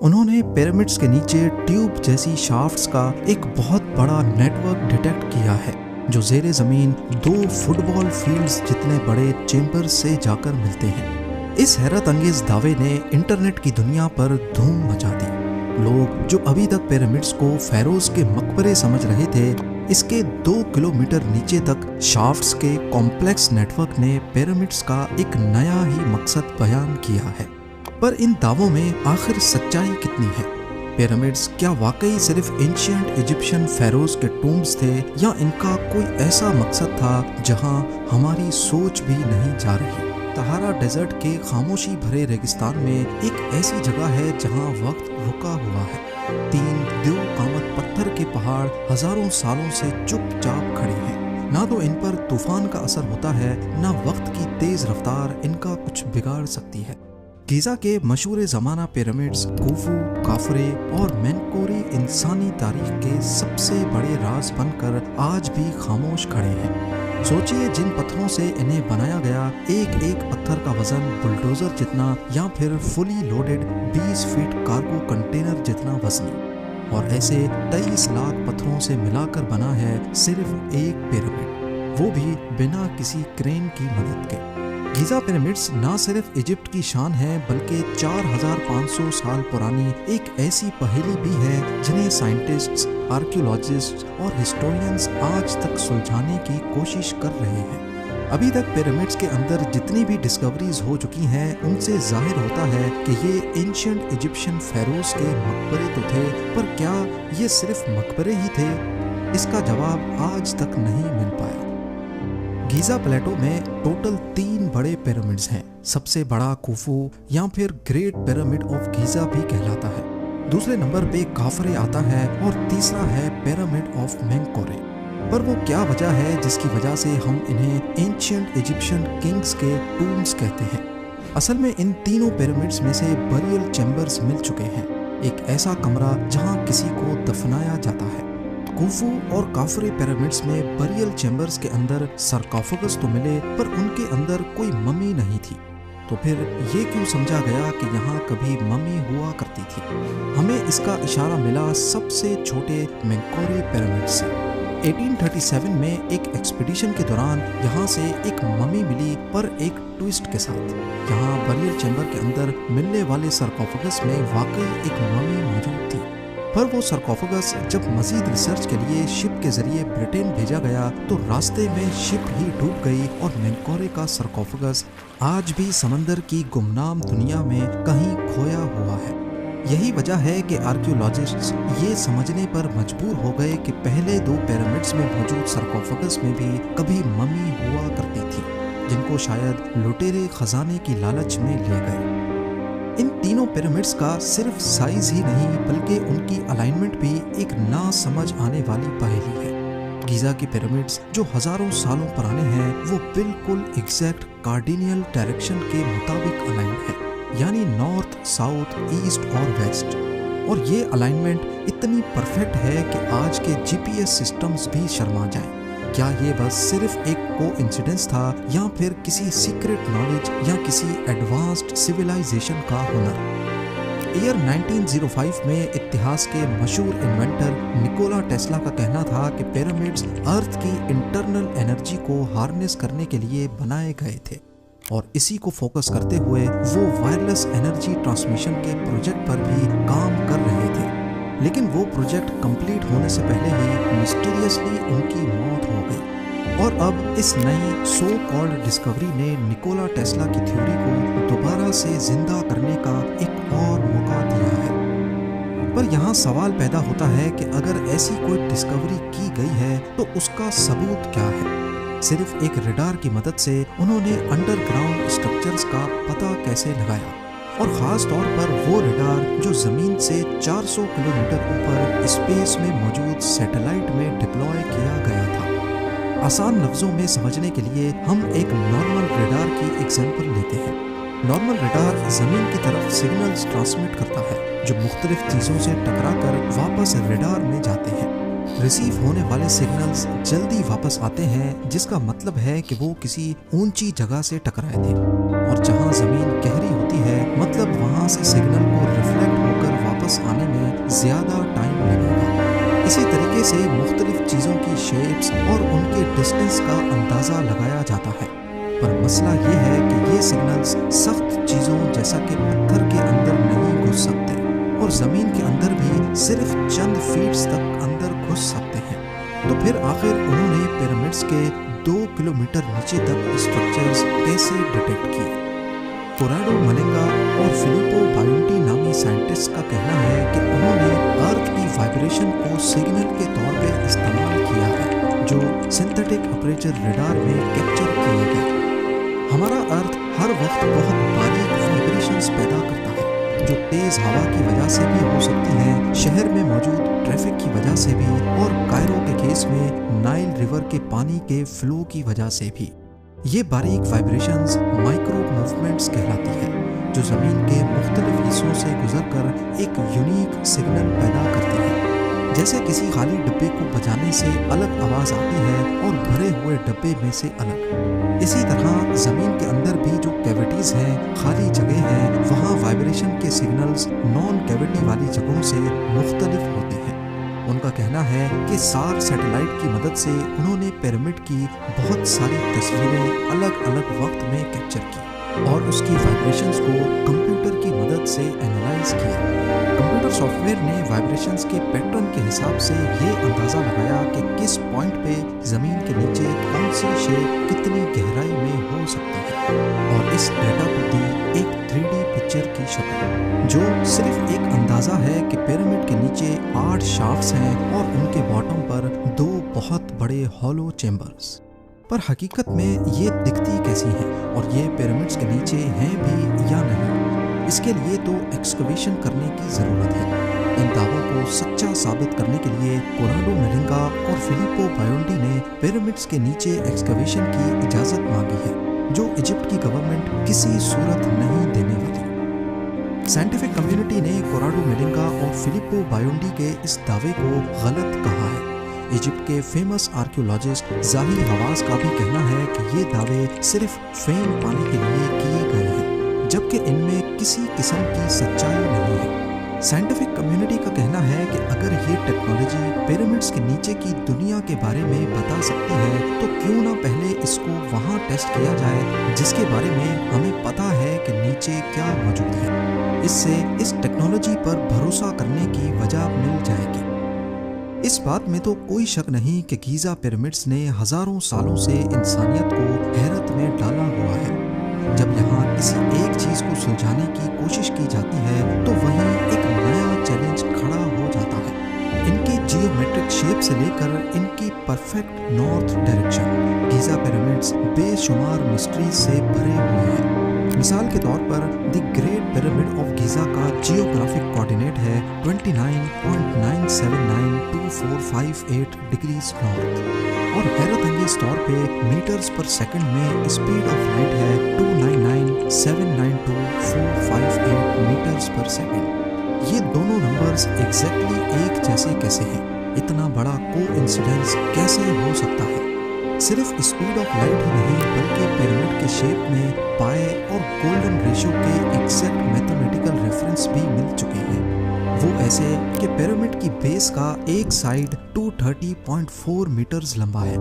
انہوں نے پیرامڈس کے نیچے ٹیوب جیسی شافٹس کا ایک بہت بڑا نیٹ ورک ڈیٹیکٹ کیا ہے جو زیر زمین 2 فٹ بال فیلڈز جتنے بڑے چیمبرز سے جا کر ملتے ہیں۔ اس حیرت انگیز دعوے نے انٹرنیٹ کی دنیا پر دھوم مچا دی۔ لوگ جو ابھی تک پیرامڈس کو فیروز کے مقبرے سمجھ رہے تھے، اس کے 2 کلومیٹر نیچے تک شافٹس کے کمپلیکس نیٹ ورک نے پیرامڈس کا ایک نیا ہی مقصد بیان کیا ہے۔ پر ان دعووں میں آخر سچائی کتنی ہے؟ پیرامڈس کیا واقعی صرف اینشینٹ ایجپشین فیروز کے ٹومبز تھے، یا ان کا کوئی ایسا مقصد تھا جہاں ہماری سوچ بھی نہیں جا رہی؟ تہارا ڈیزرٹ کے خاموشی بھرے ریگستان میں ایک ایسی جگہ ہے جہاں وقت رکا ہوا ہے۔ 3 دیو قامت پتھر کے پہاڑ ہزاروں سالوں سے چپ چاپ کھڑے ہیں۔ نہ تو ان پر طوفان کا اثر ہوتا ہے، نہ وقت کی تیز رفتار ان کا کچھ بگاڑ سکتی ہے۔ گیزا کے مشہور زمانہ پیرامڈس خوفو، کافرے اور مینکورے انسانی تاریخ کے سب سے بڑے راز بن کر آج بھی خاموش کھڑے ہیں۔ سوچئے جن پتھروں سے انہیں بنایا گیا، ایک ایک پتھر کا وزن بلڈوزر جتنا یا پھر فلی لوڈڈ 20 فٹ کارگو کنٹینر جتنا وزنی، اور ایسے 23 لاکھ پتھروں سے ملا کر بنا ہے صرف ایک پیرامڈ، وہ بھی بنا کسی کرین کی مدد کے۔ گیزا پیرامڈس نہ صرف ایجپٹ کی شان ہے، بلکہ 4500 سال پرانی ایک ایسی پہیلی بھی ہے جنہیں سائنٹسٹس، آرکیولوجسٹس اور ہسٹورینز آج تک سلجھانے کی کوشش کر رہے ہیں۔ ابھی تک پیرامڈس کے اندر جتنی بھی ڈسکوریز ہو چکی ہیں، ان سے ظاہر ہوتا ہے کہ یہ اینشینٹ ایجپشین فیروز کے مقبرے تو تھے، پر کیا یہ صرف مقبرے ہی تھے؟ اس کا جواب آج تک نہیں مل پایا۔ گیزا پلیٹو میں ٹوٹل 3 بڑے پیرامڈز ہیں۔ سب سے بڑا خوفو یا پھر گریٹ پیرامڈ آف گیزا بھی کہلاتا ہے، دوسرے نمبر پہ کافرے آتا ہے، اور تیسرا ہے پیرامڈ آف مینکورے۔ پر وہ کیا وجہ ہے جس کی وجہ سے ہم انہیں اینشینٹ ایجپشین کنگز کے ٹومز کہتے ہیں؟ اصل میں ان تینوں پیرامڈز میں سے بریل چیمبرز مل چکے ہیں، ایک ایسا کمرہ جہاں کسی کو دفنایا جاتا ہے۔ خوفو اور کافرے پیرامڈس میں بریل چیمبرز کے اندر سرکوفیگس تو ملے، پر ان کے اندر کوئی ممی نہیں تھی۔ تو پھر یہ کیوں سمجھا گیا کہ یہاں کبھی ممی ہوا کرتی تھی؟ ہمیں اس کا اشارہ ملا سب سے چھوٹے مینکورے پیرامڈ سے۔ 1837 میں ایک ایکسپیڈیشن کے دوران یہاں سے ایک ممی ملی، پر ایک ٹویسٹ کے ساتھ۔ یہاں بریل چیمبر کے اندر ملنے والے سرکوفیگس میں واقعی ایک ممی موجود تھی، پر وہ سرکوفیگس جب مزید ریسرچ کے لیے شپ کے ذریعے برٹن بھیجا گیا تو راستے میں شپ ہی ڈوب گئی، اور مینکورے کا سرکوفیگس آج بھی سمندر کی گمنام دنیا میں کہیں کھویا ہوا ہے۔ یہی وجہ ہے کہ آرکیولوجسٹس یہ سمجھنے پر مجبور ہو گئے کہ پہلے 2 پیرامڈس میں موجود سرکوفیگس میں بھی کبھی ممی ہوا کرتی تھی، جن کو شاید لٹیرے خزانے کی لالچ میں لے گئے۔ ان تینوں پیرامڈس کا صرف سائز ہی نہیں، بلکہ ان کی الائنمنٹ بھی ایک نہ سمجھ آنے والی پہیلی ہے۔ گیزا کے پیرامڈس جو ہزاروں سالوں پرانے ہیں، وہ بالکل ایگزیکٹ کارڈینل ڈائریکشن کے مطابق الائنڈ ہیں، یعنی نارتھ، ساؤتھ، ایسٹ اور ویسٹ۔ اور یہ الائنمنٹ اتنی پرفیکٹ ہے کہ آج کے GPS سسٹمز بھی شرما جائیں۔ کیا یہ بس صرف ایک کو انسیڈنس تھا، یا پھر کسی سیکرٹ نالج یا کسی ایڈوانسڈ سویلائزیشن کا ہنر؟ ایئر 1905 میں اتہاس کے مشہور انوینٹر نکولا ٹیسلا کا کہنا تھا کہ پیرامڈس ارتھ کی انٹرنل انرجی کو ہارنس کرنے کے لیے بنائے گئے تھے، اور اسی کو فوکس کرتے ہوئے وہ وائرلیس انرجی ٹرانسمیشن کے پروجیکٹ پر بھی کام کر رہے تھے۔ لیکن وہ پروجیکٹ کمپلیٹ ہونے سے پہلے ہی مسٹیریسلی ان کی موت ہو گئی، اور اب اس نئی سو کالڈ ڈسکوری نے نکولا ٹیسلا کی تھیوری کو دوبارہ سے زندہ کرنے کا ایک اور موقع دیا ہے۔ پر یہاں سوال پیدا ہوتا ہے کہ اگر ایسی کوئی ڈسکوری کی گئی ہے تو اس کا ثبوت کیا ہے؟ صرف ایک ریڈار کی مدد سے انہوں نے انڈر گراؤنڈ اسٹرکچرز کا پتہ کیسے لگایا، اور خاص طور پر وہ ریڈار جو زمین سے 400 کلومیٹر اوپر اسپیس میں موجود سیٹلائٹ میں ڈپلوائے کیا گیا تھا۔ آسان لفظوں میں سمجھنے کے لیے ہم ایک نارمل ریڈار کی ایگزامپل لیتے ہیں۔ نارمل ریڈار زمین کی طرف سگنلز ٹرانسمٹ کرتا ہے جو مختلف چیزوں سے ٹکرا کر واپس ریڈار میں جاتے ہیں۔ ریسیو ہونے والے سگنلز جلدی واپس آتے ہیں، جس کا مطلب ہے کہ وہ کسی اونچی جگہ سے ٹکرائے تھے، اور جہاں زمین گہری ہوتی ہے، مطلب وہاں سے سگنل کو ریفلیکٹ ہو کر واپس زیادہ ٹائم لگے گا۔ اسی طریقے سے مختلف چیزوں کی شیپس اور ان کے ڈسٹنس کا اندازہ لگایا جاتا ہے، پر مسئلہ یہ ہے کہ یہ سگنلز سخت چیزوں جیسا کہ پتھر کے اندر نہیں گھس سکتے، اور زمین کے اندر بھی صرف چند فیٹس تک اندر گھس سکتے ہیں۔ تو پھر آخر انہوں نے پیرامڈس کے 2 کلومیٹر نیچے تک اسٹرکچرز کیسے ڈیٹیکٹ کیے؟ کورانڈو ملنگا اور فلیپو بایونٹی نامی سائنٹسٹ کا کہنا ہے کہ انہوں نے ارتھ کی وائبریشن کو سگنل کے طور پہ استعمال کیا ہے، جو سنتھیٹک اپریچر ریڈار میں کیپچر کیے گئے۔ ہمارا ارتھ ہر وقت بہت باریک وائبریشنز پیدا کرتا ہے، جو تیز ہوا کی وجہ سے بھی ہو سکتی ہیں، شہر میں موجود ٹریفک کی وجہ سے بھی، اور کائرو کے کیس میں نائل ریور کے پانی کے فلو کی وجہ سے بھی۔ یہ باریک وائبریشنز مائکرو موومنٹس کہلاتی ہے، جو زمین کے مختلف حصوں سے گزر کر ایک یونیک سگنل پیدا کرتی ہے، جیسے کسی خالی ڈبے کو بجانے سے الگ آواز آتی ہے اور بھرے ہوئے ڈبے میں سے الگ۔ اسی طرح زمین کے اندر بھی جو کیویٹیز ہیں، خالی جگہ ہیں، وہاں وائبریشن کے سگنلز نان کیویٹی والی جگہوں سے مختلف ہوتے ہیں۔ ان کا کہنا ہے کہ سار سیٹلائٹ کی مدد سے انہوں نے پیرامڈ کی بہت ساری تصویریں الگ الگ وقت میں کیپچر کی اور اس کی وائبریشنز کو کمپیوٹر کی مدد سے اینالائز کیا۔ کمپیوٹر سافٹ ویئر نے وائبریشنز کے پیٹرن کے حساب سے یہ اندازہ لگایا کہ کس پوائنٹ پہ زمین کے نیچے کون سی شے کتنی گہرائی میں ہو سکتی ہے، اور اس ڈیٹا کو دی ایک 3D پکچر کی شکل، جو صرف ایک اندازہ ہے کہ پیرامڈ کے نیچے 8 شافٹس ہیں اور ان کے باٹم پر 2 بہت بڑے ہالو چیمبرز۔ پر حقیقت میں یہ دکھتی کیسی ہیں، اور یہ پیرامڈس کے نیچے ہیں بھی یا نہیں؟ اس کے لیے تو ایکسکیویشن کرنے کی ضرورت ہے۔ ان دعووں کو سچا ثابت کرنے کے لیے کورانڈو ملنگا اور فلیپو بایونٹی نے پیرامڈس کے نیچے ایکسکیویشن کی اجازت مانگی ہے، جو ایجپٹ کی گورنمنٹ کسی صورت نہیں دینے والی۔ سائنٹیفک کمیونٹی نے کورانڈو ملنگا اور فلیپو بایونٹی کے اس دعوے کو غلط کہا ہے۔ ایجپٹ کے فیمس آرکیولوجسٹ زاہی حواس کا بھی کہنا ہے کہ یہ دعوے صرف فیم پانے کے لیے کیے گئے ہیں، جبکہ ان میں کسی قسم کی سچائی نہیں ہے۔ سائنٹیفک کمیونٹی کا کہنا ہے کہ اگر یہ ٹیکنالوجی پیرامڈس کے نیچے کی دنیا کے بارے میں بتا سکتی ہے تو کیوں نہ پہلے اس کو وہاں ٹیسٹ کیا جائے جس کے بارے میں ہمیں پتا ہے کہ نیچے کیا موجود ہے۔ اس سے اس ٹیکنالوجی پر بھروسہ کرنے کی وجہ مل جائے گی۔ اس بات میں تو کوئی شک نہیں کہ گیزا پیرامڈس نے ہزاروں سالوں سے انسانیت کو حیرت میں ڈالا ہوا ہے۔ جب یہاں کسی ایک چیز کو سلجھانے کی کوشش کی جاتی ہے تو وہیں ایک نیا چیلنج کھڑا ہو جاتا ہے۔ ان کی جیومیٹرک شیپ سے لے کر ان کی پرفیکٹ نارتھ ڈائریکشن، گیزا پیرامڈس بے شمار مسٹریز سے بھرے ہوئے ہیں۔ مثال کے طور پر دی گریٹ پیرامڈ آف گیزا کا جیوگرافک کوآرڈینیٹ ہے 29.9792458 ڈگریز نارتھ، اور حیرت انگیز طور پہ میٹرز پر سیکنڈ میں اسپیڈ آف لائٹ ہے 299,792,458 میٹرز پر سیکنڈ۔ یہ دونوں نمبرز ایگزیکٹلی ایک جیسے کیسے ہیں؟ اتنا بڑا کو انسیڈنس کیسے ہو سکتا ہے؟ صرف اسپیڈ آف لائٹ ہی نہیں بلکہ پیرامڈ کے شیپ میں پائے اور گولڈن ریشو کے ایگزیکٹ میتھمیٹیکل ریفرنس بھی مل چکے ہیں۔ وہ ایسے کہ پیرامڈ کی بیس کا ایک سائڈ 230.4 میٹرز لمبا ہے،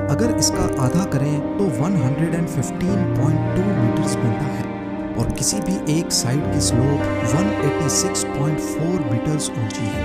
اگر اس کا آدھا کریں تو 115.2 میٹرز بنتا ہے، اور کسی بھی ایک سائڈ کی سلوپ 186.4 میٹرز اونچی ہے۔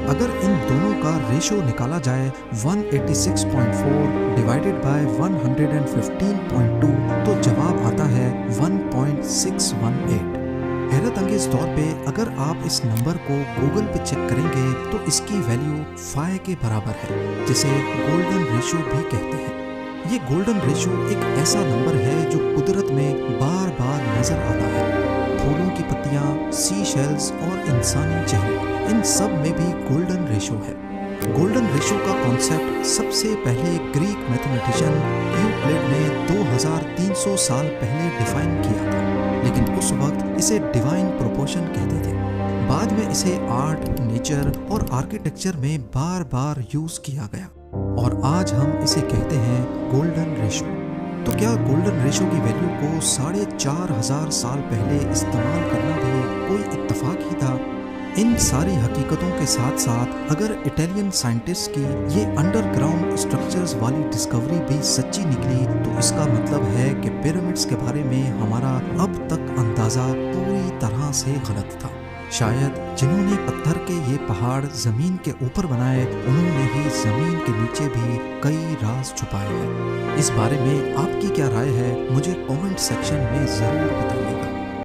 اگر ان دونوں کا ریشو نکالا جائے 186.4 ڈیوائیڈڈ بائی 115.2 تو جواب آتا ہے 1.618۔ حیرت انگیز طور پہ اگر آپ اس نمبر کو گوگل پہ چیک کریں گے تو اس کی ویلیو 5 کے برابر ہے، جسے گولڈن ریشو بھی کہتے ہیں۔ یہ گولڈن ریشو ایک ایسا نمبر ہے جو قدرت میں بار بار نظر آتا ہے۔ پھولوں کی پتیاں، سی شیلز اور انسانی چہرے، ان سب میں بھی گولڈن ریشو ہے۔ گولڈن ریشو کا کانسیپٹ سب سے پہلے گریک میتھمیٹیشین یوکلڈ نے 2300 سال پہلے ڈیفائن کیا تھا، لیکن اس وقت اسے ڈیوائن پروپورشن کہتے تھے۔ بعد میں اسے آرٹ، نیچر اور آرکیٹیکچر میں بار بار یوز کیا گیا، اور آج ہم اسے کہتے ہیں گولڈن ریشو۔ تو کیا گولڈن ریشو کی ویلیو کو 4500 سال پہلے استعمال کرنا بھی کوئی اتفاق ہی تھا؟ ان ساری حقیقتوں کے ساتھ ساتھ اگر اٹالین سائنٹسٹ کی یہ انڈر گراؤنڈ اسٹرکچرز والی ڈسکوری بھی سچی نکلی تو اس کا مطلب ہے کہ پیرامڈس کے بارے میں ہمارا اب تک اندازہ پوری طرح سے غلط تھا۔ شاید جنہوں نے پتھر کے یہ پہاڑ زمین کے اوپر بنائے انہوں نے ہی زمین کے نیچے بھی کئی راز چھپائے ہیں۔ اس بارے میں آپ کی کیا رائے ہے؟ مجھے کامنٹ سیکشن میں ضرور بتائیے گا۔